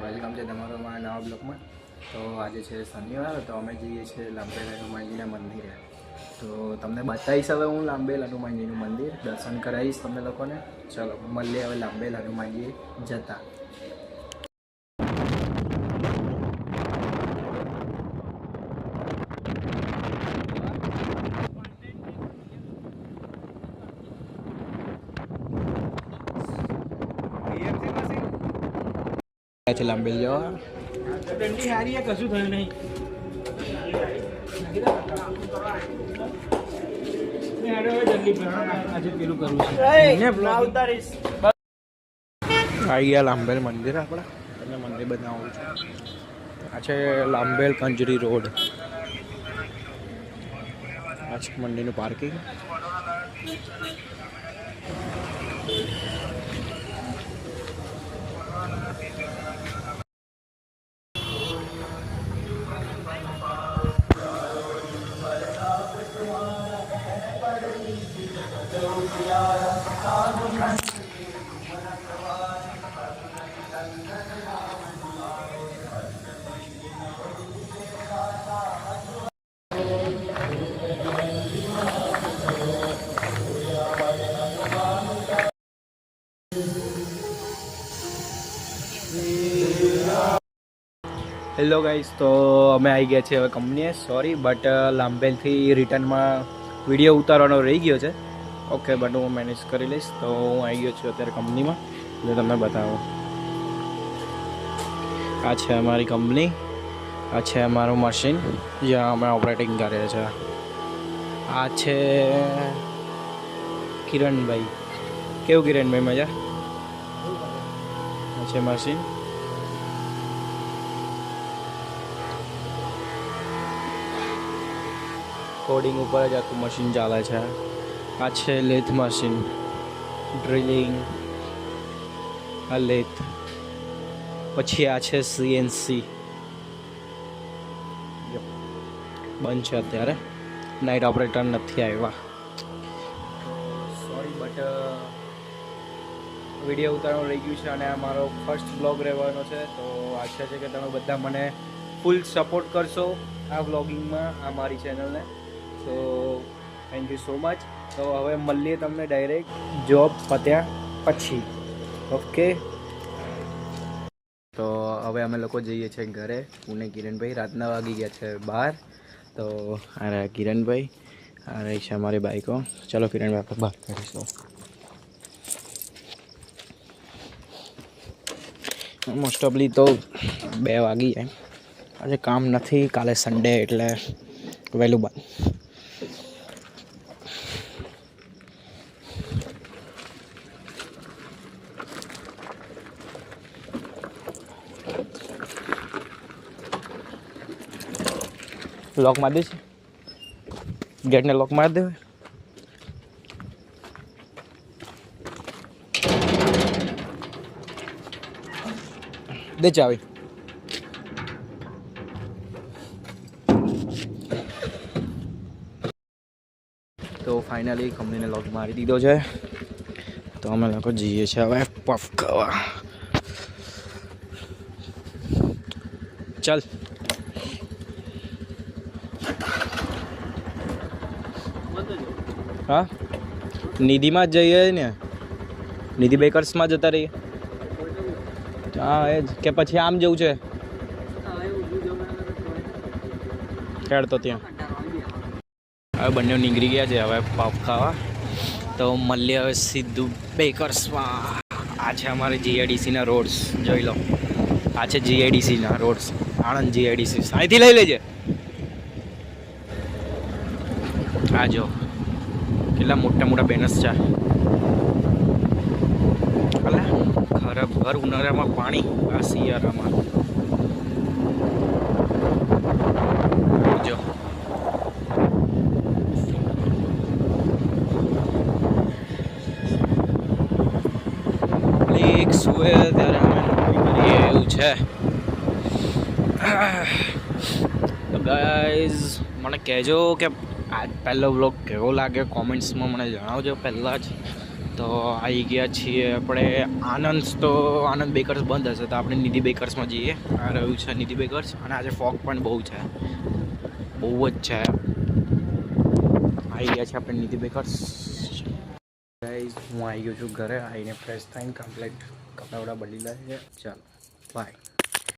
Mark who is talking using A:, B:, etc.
A: Welcome છે તમારો મારા નવા બ્લોગમાં. તો આજે છે શનિવાર, તો અમે જઈએ છીએ લાંબેલ હનુમાનજીના મંદિરે. તો તમને બતાવીશ હવે હું લાંબેલ હનુમાનજીનું મંદિર, દર્શન કરાવીશ તમને લોકોને. ચલો મળીએ હવે લાંબેલ હનુમાનજી જતા. છે લાંબેલ જવા
B: દંડી હારી કશું થયું નહીં. આજે પેલું કરવું છે.
A: આવી ગયા લાંબેલ મંદિર આપણે, તમને મંદિર બનાવવું છે. આ છે લાંબેલ કંજરી રોડ. આ છે મંદિરનું પાર્કિંગ. હેલો ગાઈસ, તો અમે આવી ગયા છીએ હવે કંપનીએ. સોરી બટ લાંબેલથી રિટર્નમાં વિડીયો ઉતારવાનો રહી ગયો છે. ઓકે, બટ હું મેનેજ કરી લઈશ. તો હું આવી ગયો છું અત્યારે કંપનીમાં, એટલે તમને બતાવો. આ છે અમારી કંપની, આ છે અમારું મશીન જ્યાં અમે ઓપરેટિંગ કરીએ છીએ. આ છે કિરણભાઈ. કેવું કિરણભાઈ, મજા? આ છે મશીન. કોડિંગ ઉપર જ આખું મશીન ચાલે છે. આ છે લેથ મશીન, ડ્રિલિંગ, આ લેથ. પછી આ છે સીએનસી, બંધ છે અત્યારે, નાઇટ ઓપરેટર નથી આવ્યા. સોરી બટ વિડીયો ઉતારવાનું રહી ગયું છે અને આ મારો ફર્સ્ટ બ્લોગ રહેવાનો છે. તો આશા છે કે તમે બધા મને ફૂલ સપોર્ટ કરશો આ વ્લોગિંગમાં, આ મારી ચેનલને. તો થેન્ક યુ સો મચ. તો હવે મળીએ તમને ડાયરેક્ટ જોબ પત્યા પછી. ઓકે, તો હવે અમે લોકો જઈએ છીએ ઘરે. પુણે કિરણભાઈ રાતના વાગી ગયા છે 12. તો આ રહ્યા કિરણભાઈ, આ રહી છે અમારી બાઈકો. ચલો કિરણભાઈ આપણે બહાર કરીશું. મોસ્ટ ઓફલી તો 2 વાગી જાય. આજે કામ નથી, કાલે સન્ડે એટલે વહેલું બંધ. લોક માર દે છે, ગેટને લોક માર દે. દે ચાવી. તો ફાઇનલી કંપનીને લોક મારી દીધો છે. તો અમે લોકો જઈએ છીએ હવે પફ ખાવા. ચાલ. હા, નિધિમાં જ જઈએ ને, નિધિ બેકર્સમાં જતા રહીએ. હા એ જ, કે પછી આમ જવું છે ખેડ તો ત્યાં. હવે બંને નીકળી ગયા છે હવે પફ ખાવા. તો મળીએ હવે સીધું બેકર્સમાં. આ છે અમારે જીઆઈડીસીના રોડ્સ, જોઈ લો. આ છે જીઆઈડીસીના રોડ્સ, આણંદ જીઆઈડીસી. અહીંથી લઈ લેજે. આ જો કેટલા મોટા મોટા બેનર્સ છે. અલા ખરેખર ઉનાળામાં પાણી, આ શિયાળામાં જો. એક સુએ ત્યારે અમે કરીએ એવું છે. તો ગાઈઝ મને કહેજો કે આ પહેલો વ્લોગ કેવો લાગે, કોમેન્ટ્સમાં મને જણાવજો પહેલાં જ. તો આવી ગયા છીએ આપણે આનંદ. તો આનંદ બેકર્સ બંધ હશે તો આપણે નિધિ બેકર્સમાં જઈએ. આ રહ્યું છે નિધિ બેકર્સ અને આજે ફોગ પણ બહુ છે, બહુ જ છે. આવી ગયા છે આપણે નિધિ બેકર્સ. ગાઈઝ હું આવી ગયો છું ઘરે. આવીને ફ્રેશ થઈને કમ્પ્લીટ કપડાં વપડા બદલી લાવીએ. ચાલો બાય.